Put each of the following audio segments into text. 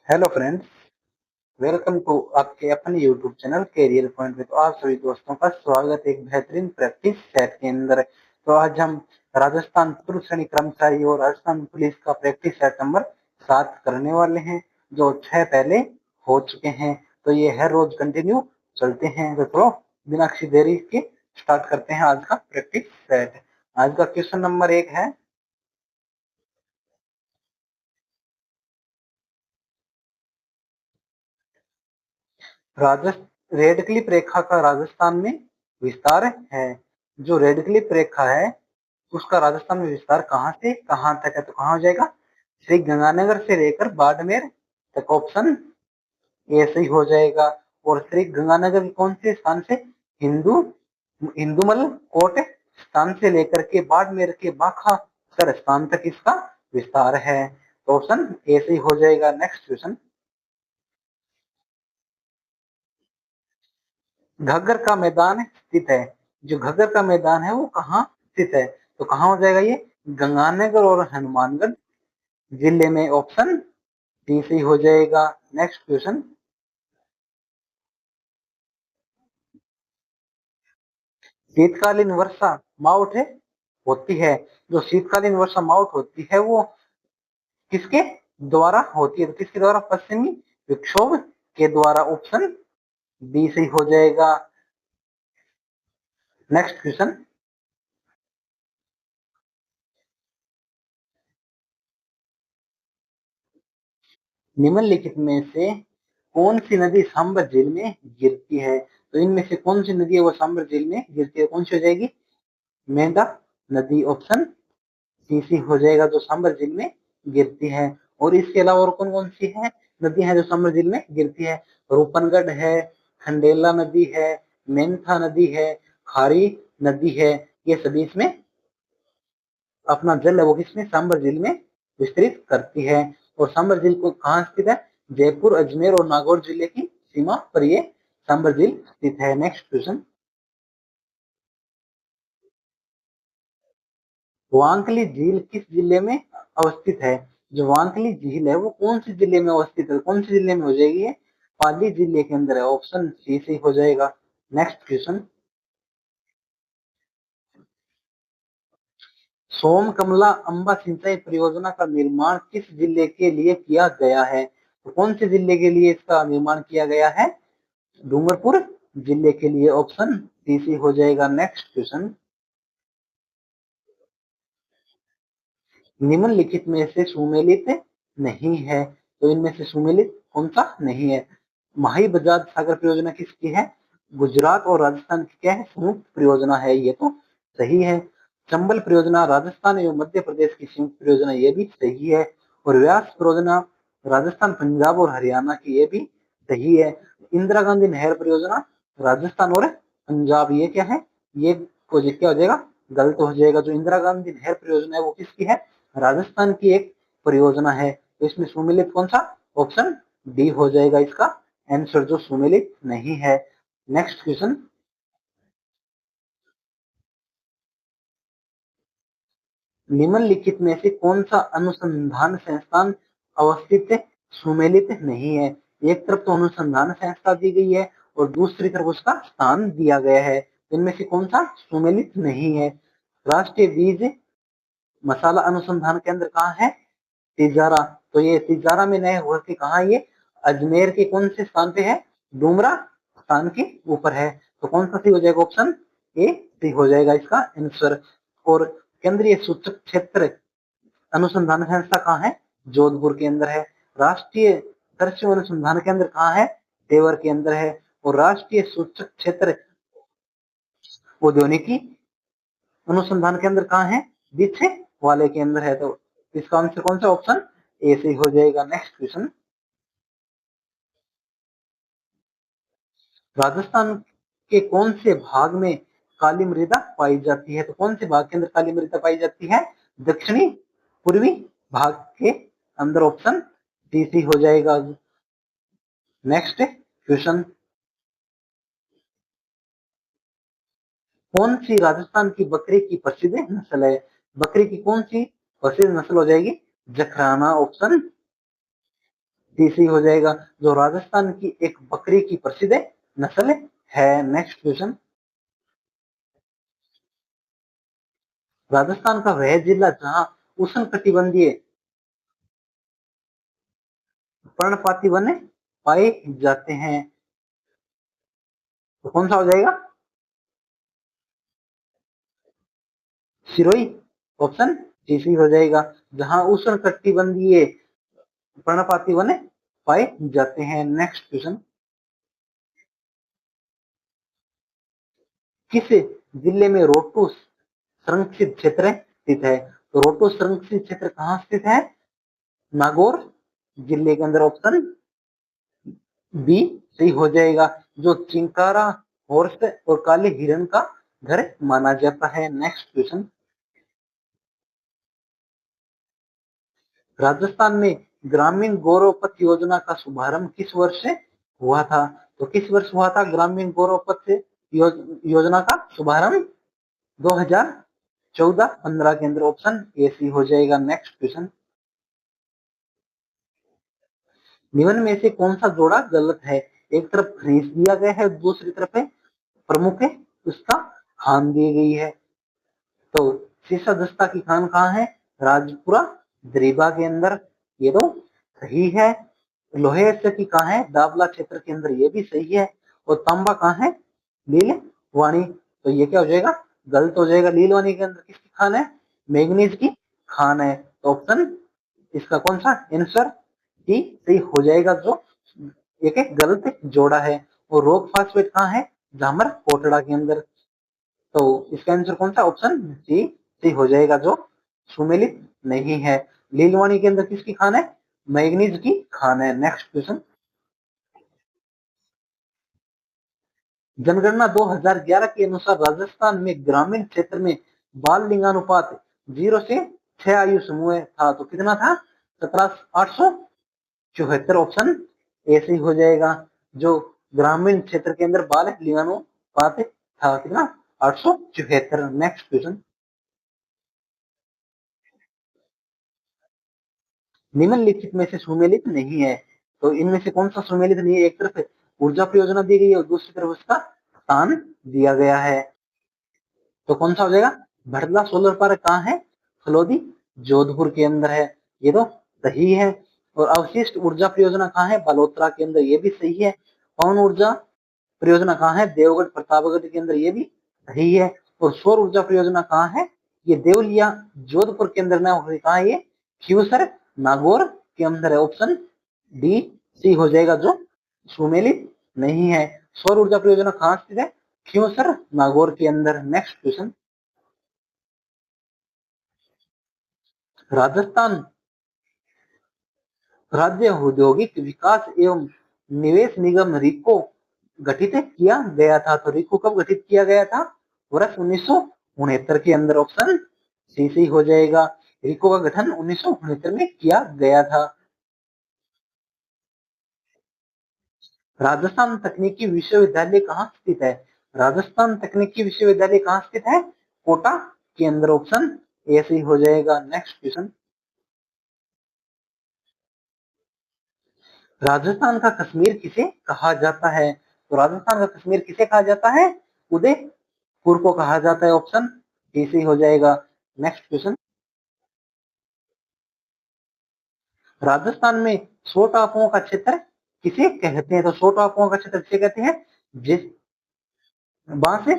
Hello friends, welcome to आपके अपने YouTube channel career point में। तो आप सभी दोस्तों का स्वागत है एक बेहतरीन प्रैक्टिस सेट के अंदर। तो आज हम राजस्थान पूर्व श्रेणी कर्मचारी और राजस्थान पुलिस का प्रैक्टिस सेट नंबर 7 करने वाले हैं, जो 6 पहले हो चुके हैं। तो ये हर रोज कंटिन्यू चलते हैं। तो चलो बिना किसी देरी के स्टार्ट करते हैं आज का प्रैक्टिस सेट। आज का क्वेश्चन नंबर 1 है, रेड क्लिफ रेखा का राजस्थान में विस्तार है। जो रेड क्लिफ रेखा है उसका राजस्थान में विस्तार कहां से कहां तक है? तो कहां हो जाएगा? श्री गंगानगर से लेकर बाड़मेर तक। ऑप्शन ए सही हो जाएगा। और श्री गंगानगर के कौन से स्थान से? हिंदू हिंदूमल कोट स्थान से लेकर के बाड़मेर के बाखा सर स्थान तक इसका विस्तार है। तो ऑप्शन ए सही हो जाएगा। नेक्स्ट क्वेश्चन, घग्गर का मैदान स्थित है। जो घग्गर का मैदान है वो कहाँ स्थित है? तो कहाँ हो जाएगा ये? गंगानगर और हनुमानगढ़ जिले में। ऑप्शन डी सही हो जाएगा। नेक्स्ट क्वेश्चन, शीतकालीन वर्षा माउट है होती है। जो शीतकालीन वर्षा माउट होती है वो किसके द्वारा होती है? तो किसके द्वारा? पश्चिमी विक्षोभ के द्वारा। ऑप्शन बी सही हो जाएगा। नेक्स्ट क्वेश्चन, निम्नलिखित में से कौन सी नदी सांबर झील में गिरती है? तो इनमें से कौन सी नदी है वो सांबर झील में गिरती है? कौन सी हो जाएगी? मेंढा नदी। ऑप्शन सी सी हो जाएगा, जो सांबर झील में गिरती है। और इसके अलावा और कौन कौन सी है नदी है जो सांबर झील में गिरती है? रूपनगढ़ है, खंडेला नदी है, मेंथा नदी है, खारी नदी है। ये सभी इसमें अपना जल है वो किसमें? सांबर झील में विस्तृत करती है। और सांबर झील को कहाँ स्थित है? जयपुर, अजमेर और नागौर जिले की सीमा पर ये सांबर झील स्थित है। नेक्स्ट क्वेश्चन, वांकली झील किस जिले में अवस्थित है? जो वांकली झील है वो कौन सी जिले में अवस्थित है? कौन सी जिले में हो जाएगी ये? पाली जिले के अंदर है। ऑप्शन सी से हो जाएगा। नेक्स्ट क्वेश्चन, सोम कमला अंबा सिंचाई परियोजना का निर्माण किस जिले के लिए किया गया है? तो कौन से जिले के लिए इसका निर्माण किया गया है? डूंगरपुर जिले के लिए। ऑप्शन सी सी हो जाएगा। नेक्स्ट क्वेश्चन, निम्नलिखित में से सुमेलित नहीं है। तो इनमें से सुमेलित कौन सा नहीं है? माही बजाज सागर परियोजना किसकी है? गुजरात और राजस्थान की क्या है? संयुक्त परियोजना है। ये तो सही है। चंबल परियोजना राजस्थान एवं मध्य प्रदेश की संयुक्त परियोजना, ये भी सही है। और व्यास परियोजना राजस्थान, पंजाब और हरियाणा की, ये भी सही है। इंदिरा गांधी नहर परियोजना राजस्थान और पंजाब, ये क्या है? ये प्रोजेक्ट क्या हो जाएगा? गलत हो जाएगा। जो इंदिरा गांधी नहर परियोजना है वो किसकी है? राजस्थान की एक परियोजना है। तो इसमें सुमेलित कौन सा? ऑप्शन डी हो जाएगा इसका आंसर, जो सुमेलित नहीं है। नेक्स्ट क्वेश्चन, निम्नलिखित में से कौन सा अनुसंधान संस्थान अवस्थित सुमेलित नहीं है? एक तरफ तो अनुसंधान संस्था दी गई है और दूसरी तरफ उसका स्थान दिया गया है। इनमें से कौन सा सुमेलित नहीं है? राष्ट्रीय बीज मसाला अनुसंधान केंद्र कहाँ है? तिजारा। तो ये तिजारा में नए हुआ कि कहा ये? अजमेर के कौन से स्थान पे है? डूमरा स्थान के ऊपर है। तो कौन सा सही हो जाएगा? ऑप्शन ए सही हो जाएगा इसका आंसर। और केंद्रीय सूचक क्षेत्र अनुसंधान संस्था कहाँ है? जोधपुर के अंदर है। राष्ट्रीय कृषि अनुसंधान केंद्र कहाँ है? देवर के अंदर है। और राष्ट्रीय सूचक क्षेत्र औद्योगिकी अनुसंधान केंद्र कहाँ है? दीक्षे वाले के अंदर है। तो इसका आंसर कौन सा? ऑप्शन ए से हो जाएगा। नेक्स्ट क्वेश्चन, राजस्थान के कौन से भाग में काली मृदा पाई जाती है? तो कौन से भाग के अंदर काली मृदा पाई जाती है? दक्षिणी पूर्वी भाग के अंदर। ऑप्शन डी सी हो जाएगा। नेक्स्ट क्वेश्चन, कौन सी राजस्थान की बकरी की प्रसिद्ध नस्ल है? बकरी की कौन सी प्रसिद्ध नस्ल हो जाएगी? जखराना। ऑप्शन सी हो जाएगा, जो राजस्थान की एक बकरी की प्रसिद्ध नस्ल है। नेक्स्ट क्वेश्चन, राजस्थान का वह जिला जहां उष्णकटिबंधीय पर्णपाती वन पाए जाते हैं, तो कौन सा हो जाएगा? सिरोही, ऑप्शन सी हो जाएगा, जहां उष्णकटिबंधीय पर्णपाती वन पाए जाते हैं। नेक्स्ट क्वेश्चन, किस जिले में रोटू संरक्षित क्षेत्र स्थित है? तो रोटू संरक्षित क्षेत्र कहाँ स्थित है? नागौर जिले के अंदर, ऑप्शन बी सही हो जाएगा, जो चिंकारा हॉर्स और काले हिरण का घर माना जाता है। नेक्स्ट क्वेश्चन, राजस्थान में ग्रामीण गौरव पथ योजना का शुभारंभ किस वर्ष से हुआ था? तो किस वर्ष हुआ था ग्रामीण गौरव पथ योजना का शुभारंभ? 2014-15 के अंदर, ऑप्शन ए सी हो जाएगा। नेक्स्ट क्वेश्चन, निम्न में से कौन सा जोड़ा गलत है? एक तरफ खरीद दिया गया है, दूसरी तरफ है प्रमुख है उसका खान दी गई है। तो शीशा दस्ता की खान कहाँ है? राजपुरा दरीबा के अंदर, ये तो सही है। लोहे की कहाँ है? दावला क्षेत्र के अंदर, ये भी सही है। और तांबा कहाँ है? लीलवाणी, तो ये क्या हो जाएगा? गलत हो जाएगा। लीलवाणी के अंदर किसकी खान है? मैग्नीज की खान है। तो ऑप्शन इसका कौन सा आंसर डी सही हो जाएगा, जो एक गलत जोड़ा है। और रोक फास्फेट कहाँ है? झामर कोटड़ा के अंदर, तो इसका आंसर कौन सा? ऑप्शन सी सी हो जाएगा, जो सुमेलित नहीं है। लीलवाणी के अंदर किसकी खान है? मैग्नीज की खान है। नेक्स्ट क्वेश्चन, जनगणना 2011 के अनुसार राजस्थान में ग्रामीण क्षेत्र में बाल लिंगानुपात 0 से 6 आयु समूह था, तो कितना था? 17,874, ऑप्शन ऐसे ही हो जाएगा, जो ग्रामीण क्षेत्र के अंदर बाल लिंगानुपात था कितना? 874। नेक्स्ट क्वेश्चन, निम्नलिखित में से सुमेलित नहीं है, तो इनमें से कौन सा सुमेलित नहीं है? एक तरफ ऊर्जा परियोजना दी गई है और दूसरी तरफ उसका स्थान दिया गया है, तो कौन सा हो जाएगा? भरला सोलर पार्क कहाँ है? फलोदी जोधपुर के अंदर है, ये तो सही है। और अवशिष्ट ऊर्जा परियोजना कहाँ है? बालोतरा के अंदर, ये भी सही है। पवन ऊर्जा परियोजना कहाँ है? देवगढ़ प्रतापगढ़ के अंदर, ये भी सही है। और सौर ऊर्जा परियोजना कहाँ है? ये देवलिया जोधपुर के अंदर ना, कहा है ये? खीवसर नागौर के अंदर है, ऑप्शन डी सी हो जाएगा, जो सुमेलित नहीं है। सौर ऊर्जा परियोजना कहाँ स्थित है? खीवसर नागौर के अंदर। नेक्स्ट क्वेश्चन, राजस्थान राज्य औद्योगिक विकास एवं निवेश निगम रिको गठित किया गया था, तो रिको कब गठित किया गया था? वर्ष 1969 के अंदर, ऑप्शन सी सी हो जाएगा। रिको का गठन 1969 में किया गया था। राजस्थान तकनीकी विश्वविद्यालय कहाँ स्थित है? राजस्थान तकनीकी विश्वविद्यालय कहाँ स्थित है? कोटा के अंदर, ऑप्शन ए सी हो जाएगा। नेक्स्ट क्वेश्चन, राजस्थान का कश्मीर किसे कहा जाता है? तो राजस्थान का कश्मीर किसे कहा जाता है? उदयपुर को कहा जाता है, ऑप्शन ए सी हो जाएगा। नेक्स्ट क्वेश्चन, राजस्थान में सौ टापुओं का क्षेत्र किसे कहते हैं? तो सौ टापुओं का क्षेत्र किसे कहते हैं? जिस वहां से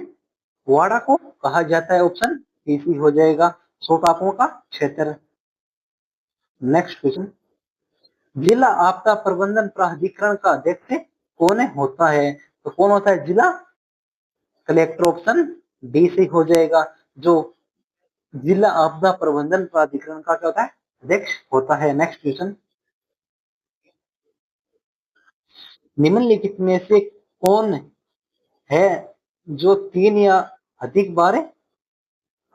वाड़ा को कहा जाता है, ऑप्शन ए सी हो जाएगा, सौ टापुओं का क्षेत्र। नेक्स्ट क्वेश्चन, जिला आपदा प्रबंधन प्राधिकरण का अध्यक्ष कौन होता है? तो कौन होता है? जिला कलेक्टर, ऑप्शन डी से हो जाएगा, जो जिला आपदा प्रबंधन प्राधिकरण का क्या होता है? अध्यक्ष होता है। नेक्स्ट क्वेश्चन, निम्नलिखित में से कौन है जो 3 या अधिक बार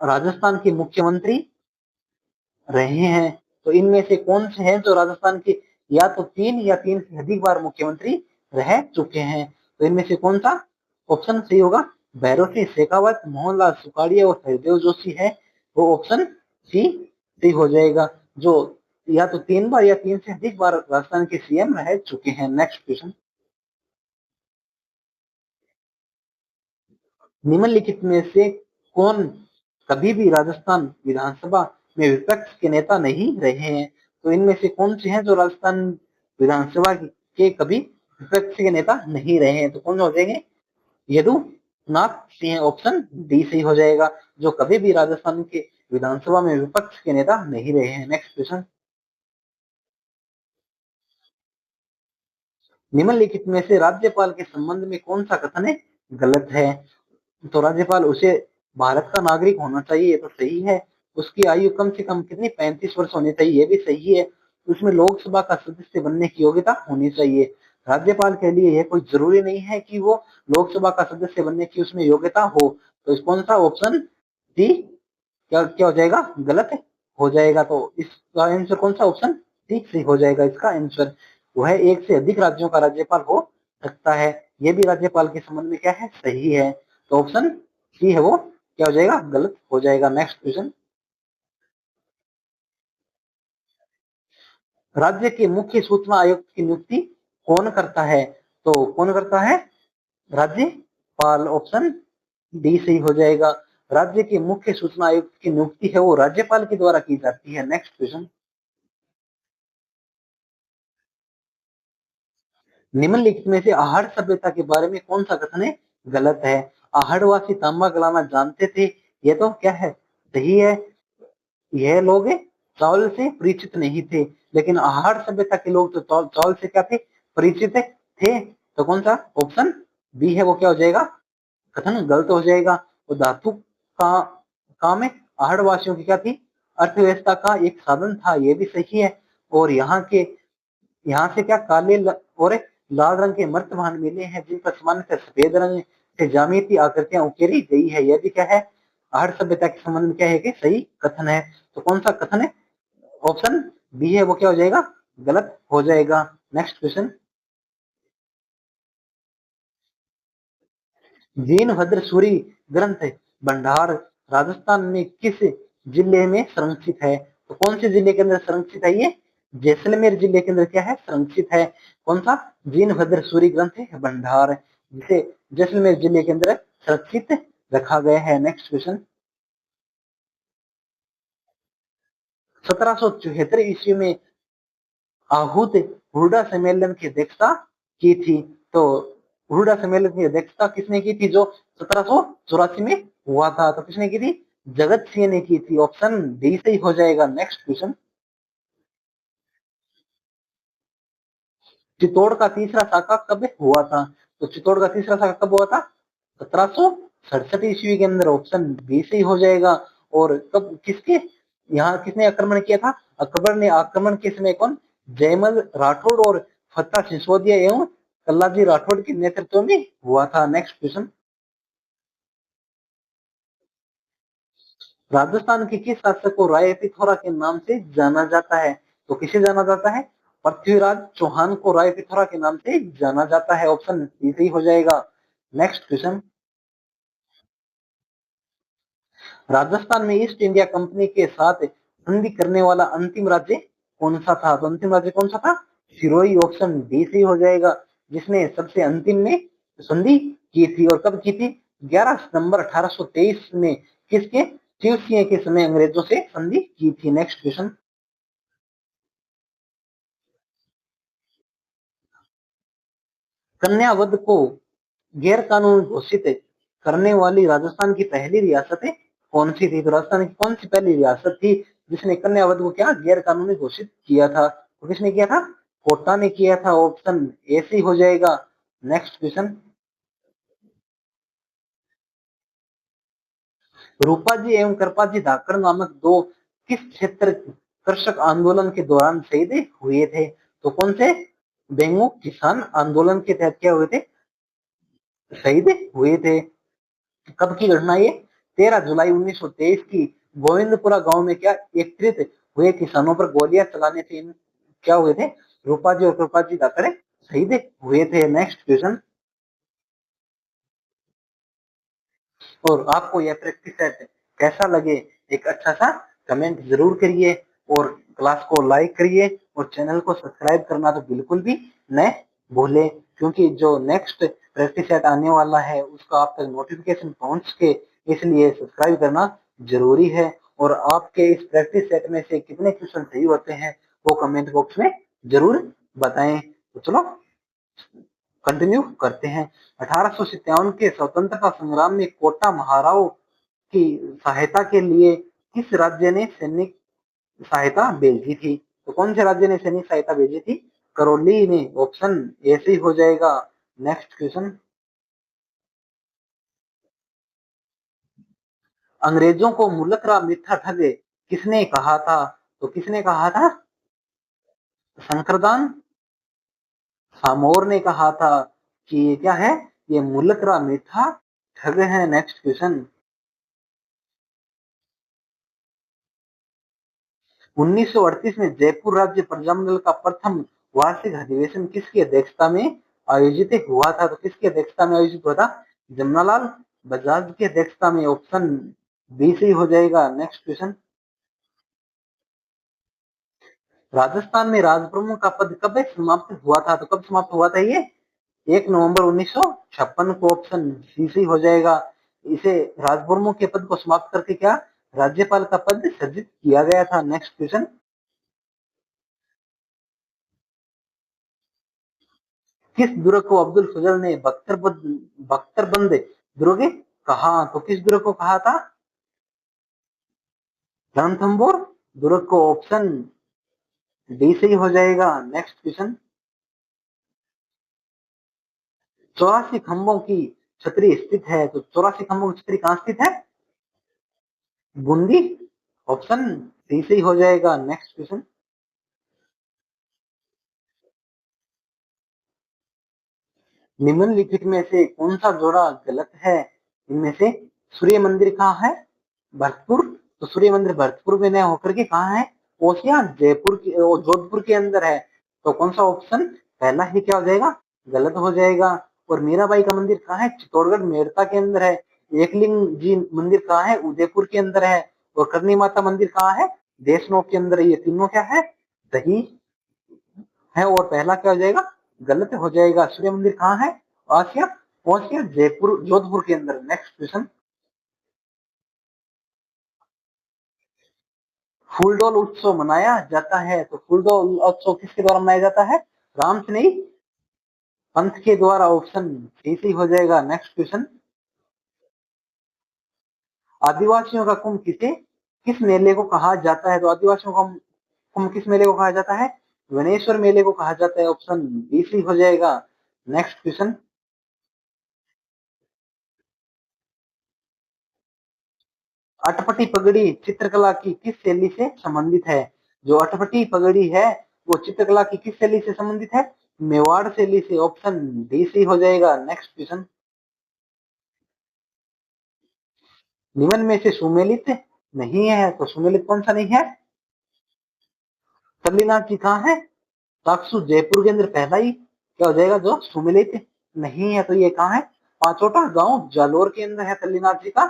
राजस्थान के मुख्यमंत्री रहे हैं? तो इनमें से कौन से हैं जो राजस्थान के या तो 3 या 3 से अधिक बार मुख्यमंत्री रह चुके हैं? तो इनमें से कौन सा ऑप्शन सही होगा? भैरव सिंह शेखावत, मोहनलाल सुखाड़िया और हरदेव जोशी है, वो ऑप्शन सी सही हो जाएगा, जो या तो 3 बार या 3 से अधिक बार राजस्थान के सीएम रह चुके हैं। नेक्स्ट क्वेश्चन, निम्नलिखित में से कौन कभी भी राजस्थान विधानसभा में विपक्ष के नेता नहीं रहे हैं? तो इनमें से कौन से हैं जो राजस्थान विधानसभा के कभी विपक्ष के नेता नहीं रहे हैं? तो कौन हो जाएंगे? यदुनाथ सिंह, ऑप्शन डी सही हो जाएगा, जो कभी भी राजस्थान के विधानसभा में विपक्ष के नेता नहीं रहे हैं। नेक्स्ट क्वेश्चन, निम्नलिखित में से राज्यपाल के संबंध में कौन सा कथन है गलत है? तो राज्यपाल उसे भारत का नागरिक होना चाहिए, ये तो सही है। उसकी आयु कम से कम कितनी 35 वर्ष होनी चाहिए, ये भी सही है। उसमें लोकसभा का सदस्य बनने की योग्यता होनी चाहिए। राज्यपाल के लिए यह कोई जरूरी नहीं है कि वो लोकसभा का सदस्य बनने की उसमें योग्यता हो। तो इस कौन सा ऑप्शन डी क्या क्या हो जाएगा? गलत हो जाएगा। तो इसका आंसर कौन सा ऑप्शन डी सही हो जाएगा। इसका आंसर वह एक से अधिक राज्यों का राज्यपाल हो सकता है, ये भी राज्यपाल के संबंध में क्या है? सही है। तो ऑप्शन सी है वो क्या हो जाएगा? गलत हो जाएगा। नेक्स्ट क्वेश्चन, राज्य के मुख्य सूचना आयुक्त की नियुक्ति कौन करता है? तो कौन करता है? राज्यपाल, ऑप्शन डी सही हो जाएगा। राज्य के मुख्य सूचना आयुक्त की नियुक्ति है वो राज्यपाल के द्वारा की जाती है। नेक्स्ट क्वेश्चन, निम्नलिखित में से आहड़ सभ्यता के बारे में कौन सा कथन है गलत है? आहड़वासी तांबा गलाना जानते थे, ये तो क्या है? सही है। यह लोग चावल से परिचित नहीं थे, लेकिन आहड़ सभ्यता के लोग तो चावल से क्या थे? परिचित थे। तो कौन सा ऑप्शन बी है वो क्या हो जाएगा? कथन गलत हो जाएगा। वो धातु का काम में आहड़ वासियों की क्या थी? अर्थव्यवस्था का एक साधन था, ये भी सही है। और यहाँ से क्या काले और लाल रंग के मर्तमान मिले हैं, जिन पर सामान्यतः सफेद रंग से ज्यामितीय आकृतियां उकेरी गई है, यह भी क्या है? आहड़ सभ्यता के संबंध में क्या है कि सही कथन है। तो कौन सा कथन है? ऑप्शन बी है वो क्या हो जाएगा? गलत हो जाएगा। नेक्स्ट क्वेश्चन, जीनभद्र सूरी ग्रंथ भंडार राजस्थान में किस जिले में संरक्षित है? तो कौन से जिले के अंदर संरक्षित है ये? जैसलमेर जिले के अंदर क्या है? संरक्षित है। कौन सा? जीनभद्र सूरी ग्रंथ भंडार, जिसे जैसलमेर जिले के अंदर सुरक्षित रखा गया है। नेक्स्ट क्वेश्चन, 1774 ईस्वी में आहूत हुरडा सम्मेलन की अध्यक्षता की थी। तो हुरडा सम्मेलन की अध्यक्षता किसने की थी जो 1784 में हुआ था? तो किसने की थी? जगत सिंह ने की थी। ऑप्शन डी सही हो जाएगा। नेक्स्ट क्वेश्चन, चित्तौड़ का तीसरा शाखा कब हुआ था? तो चित्तौड़ का तीसरा शाखा कब हुआ था? 1767 ईस्वी के अंदर। ऑप्शन बी सही हो जाएगा। और कब किसके यहाँ किसने आक्रमण किया था? अकबर ने आक्रमण के समय कौन? जयमल राठौड़ और फतेह सिसोदिया एवं कल्लाजी राठौड़ के नेतृत्व में हुआ था। नेक्स्ट क्वेश्चन, राजस्थान के किस शासक को राय पिथौरा के नाम से जाना जाता है? तो किसे जाना जाता है? पृथ्वीराज चौहान को राय पिथौरा के नाम से जाना जाता है। ऑप्शन बी सही हो जाएगा। नेक्स्ट क्वेश्चन, राजस्थान में ईस्ट इंडिया कंपनी के साथ संधि करने वाला अंतिम राज्य कौन सा था? तो अंतिम राज्य कौन सा था? सिरोही, ऑप्शन डी सही हो जाएगा, जिसने सबसे अंतिम में संधि की थी। और कब की थी? 11 सितंबर 1823 में। किसके? शिव सिंह के समय अंग्रेजों से संधि की थी। नेक्स्ट क्वेश्चन, कन्यावध को गैर कानूनी घोषित करने वाली राजस्थान की पहली रियासत कौन सी थी? तो राजस्थान की कौन सी पहली रियासत थी जिसने कन्यावध को क्या गैर कानूनी घोषित किया था? तो किसने किया था? कोटा ने किया था। ऑप्शन ए सी हो जाएगा। नेक्स्ट क्वेश्चन, रूपाजी एवं कृपाजी धाकड़ नामक दो किस क्षेत्र कृषक आंदोलन के दौरान शहीद हुए थे? तो कौन से? बेंगो किसान आंदोलन के तहत क्या हुए थे? शहीद हुए थे। कब की घटना ये? 13 जुलाई 1923 की। गोविंदपुरा गांव में क्या एकत्रित हुए किसानों पर गोलियां चलाने से क्या हुए थे? रूपाजी और कृपाजी धाकड़ शहीद हुए थे। नेक्स्ट क्वेश्चन, और आपको यह प्रैक्टिस सेट कैसा लगे, एक अच्छा सा कमेंट जरूर करिए। और क्लास को लाइक करिए और चैनल को सब्सक्राइब करना तो बिल्कुल भी न भूले, क्योंकि जो नेक्स्ट प्रैक्टिस सेट आने वाला है उसका आप तक नोटिफिकेशन पहुंच के, इसलिए सब्सक्राइब करना जरूरी है। और आपके इस प्रैक्टिस सेट में से कितने क्वेश्चन सही होते हैं वो कमेंट बॉक्स में जरूर बताएं। तो चलो कंटिन्यू करते हैं। 1857 के स्वतंत्रता संग्राम में कोटा महाराव की सहायता के लिए किस राज्य ने सैनिक सहायता भेजी थी? तो कौन से राज्य ने सैनिक सहायता भेजी थी? करौली ने। ऑप्शन ए से ही हो जाएगा। Next question. अंग्रेजों को मुलकरा मीठा ठग किसने कहा था? तो किसने कहा था? शंकरदान सामोर ने कहा था कि ये क्या है, ये मुलकरा मीठा ठग है। Next question. 1938 में जयपुर राज्य प्रजामंडल का प्रथम वार्षिक अधिवेशन किसकी अध्यक्षता में आयोजित हुआ था? तो किसकी अध्यक्षता में आयोजित हुआ था? जमनालाल बजाज की अध्यक्षता में। ऑप्शन बी से हो जाएगा। Next question. राजस्थान में राजप्रमुख का पद कब समाप्त हुआ था? तो कब समाप्त हुआ था ये? 1 नवंबर 1956 को। ऑप्शन सी से हो जाएगा। इसे राजप्रमुख के पद को समाप्त करके क्या राज्यपाल का पद सृजित किया गया था। Next question. किस दुर्ग को अब्दुल फजल ने बख्तरबंद दुर्ग कहा? तो किस दुर्ग को कहा था? रणथंबोर दुर्ग को। ऑप्शन डी से ही हो जाएगा। Next question. 84 खंभों की छतरी स्थित है, तो 84 खंभों की छतरी कहां स्थित है? बूंदी। ऑप्शन सी से ही हो जाएगा। Next question. निम्नलिखित में से कौन सा जोड़ा गलत है? इनमें से सूर्य मंदिर कहाँ है? भरतपुर। तो सूर्य मंदिर भरतपुर में न होकर के कहाँ है? ओसिया जयपुर की जोधपुर के अंदर है। तो कौन सा ऑप्शन पहला ही क्या हो जाएगा? गलत हो जाएगा। और मीराबाई का मंदिर कहाँ है? चित्तौड़गढ़ मेड़ता के अंदर है। एकलिंग जी मंदिर कहाँ है? उदयपुर के अंदर है। और करनी माता मंदिर कहाँ है? देशनोक के अंदर। ये तीनों क्या है? सही है। और पहला क्या हो जाएगा? गलत हो जाएगा। सूर्य मंदिर कहाँ है? ओसिया ओसिया जयपुर जोधपुर के अंदर। Next question. फूलडोल उत्सव मनाया जाता है, तो फूलडोल उत्सव किसके द्वारा मनाया जाता है? राम से नहीं, पंथ के द्वारा। ऑप्शन सी से हो जाएगा। Next question. आदिवासियों का कुंभ किस मेले को कहा जाता है? तो आदिवासियों का कुंभ किस मेले को कहा जाता है? वनेश्वर मेले को कहा जाता है। ऑप्शन बी सी हो जाएगा। Next question. अटपटी पगड़ी चित्रकला की किस शैली से संबंधित है? जो अटपटी पगड़ी है वो चित्रकला की किस शैली से संबंधित है? मेवाड़ शैली से। ऑप्शन डी सी हो जाएगा। Next question. निम्न में से सुमेलित नहीं है, तो सुमेलित कौन सा नहीं है? तल्लीनाथ जी कहाँ है? साक्षु जयपुर के अंदर पहला ही क्या हो जाएगा जो सुमेलित नहीं है। तो ये कहाँ है? पांचोटा गांव जालोर के अंदर है तल्लीनाथ जी का।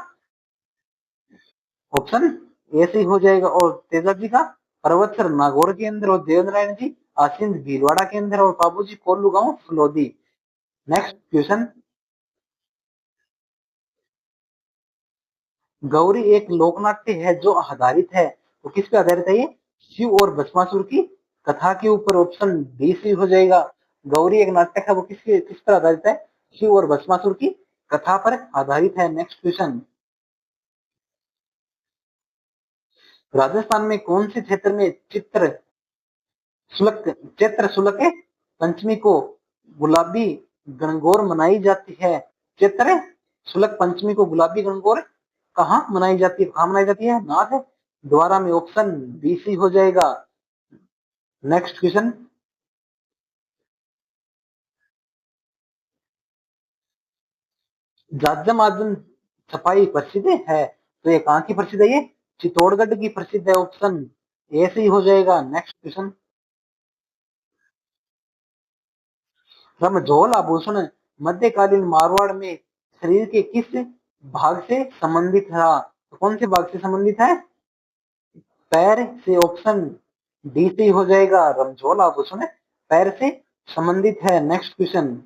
ऑप्शन ए से हो जाएगा। और तेजा जी का पर्वतसर नागौर के अंदर। और देवनारायण जी आसिंद भीलवाड़ा के अंदर। और बाबू जी कोल्लू गांव फलोदी। Next question. गौरी एक लोकनाट्य है जो आधारित है, तो किस पे आधारित है ये? शिव और भस्मासुर की कथा के ऊपर। ऑप्शन डी सी हो जाएगा। गौरी एक नाटक है, वो किस पर आधारित है? शिव और भस्मासुर की कथा पर आधारित है। Next question. राजस्थान में कौन से क्षेत्र में चैत्र शुल्क पंचमी को गुलाबी गणगौर मनाई जाती है? चैत्र शुल्क पंचमी को गुलाबी गणगौर कहाँ मनाई जाती है? कहाँ मनाई जाती है? नाथ द्वारा में। ऑप्शन बी सी हो जाएगा। Next question. जाजम आजम छपाई प्रसिद्ध है, तो ये कहाँ की प्रसिद्ध है? ये चित्तौड़गढ़ की प्रसिद्ध है। ऑप्शन ए से ही हो जाएगा। Next question. रमझोल आभूषण मध्यकालीन मारवाड़ में शरीर के किस भाग से संबंधित था? तो कौन से भाग से संबंधित है? पैर से ऑप्शन डी से हो जाएगा रमझोला भूषण पैर से संबंधित है। नेक्स्ट क्वेश्चन,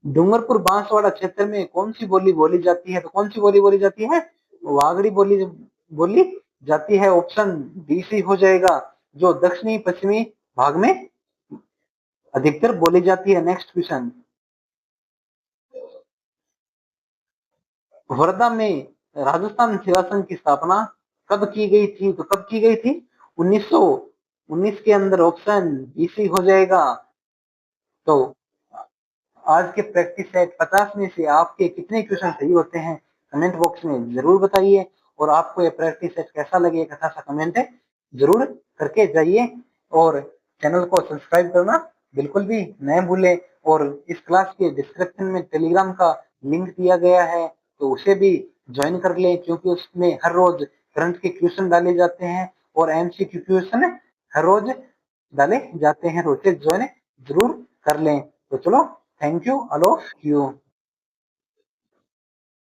डूंगरपुर बांसवाड़ा क्षेत्र में कौन सी बोली बोली जाती है? तो कौन सी बोली बोली जाती है? वागड़ी बोली बोली जाती है। ऑप्शन डी सी हो जाएगा, जो दक्षिणी पश्चिमी भाग में अधिकतर बोली जाती है। नेक्स्ट क्वेश्चन, वर्धा में राजस्थान सेवा संघ की स्थापना कब की गई थी? तो कब की गई थी? 1919 के अंदर। ऑप्शन बी सी हो जाएगा। तो आज के प्रैक्टिस सेट 50 में से आपके कितने क्वेश्चन सही होते हैं कमेंट बॉक्स में जरूर बताइए। और आपको ये प्रैक्टिस सेट कैसा लगे एक अच्छा सा कमेंट जरूर करके जाइए। और चैनल को सब्सक्राइब करना बिल्कुल भी न भूलें। और इस क्लास के डिस्क्रिप्शन में टेलीग्राम का लिंक दिया गया है, तो उसे भी ज्वाइन कर लें, क्योंकि उसमें हर रोज करंट के क्वेश्चन डाले जाते हैं और एमसीक्यू क्वेश्चन हर रोज डाले जाते हैं। तो उसे ज्वाइन जरूर कर लें। तो चलो, thank you, all of you.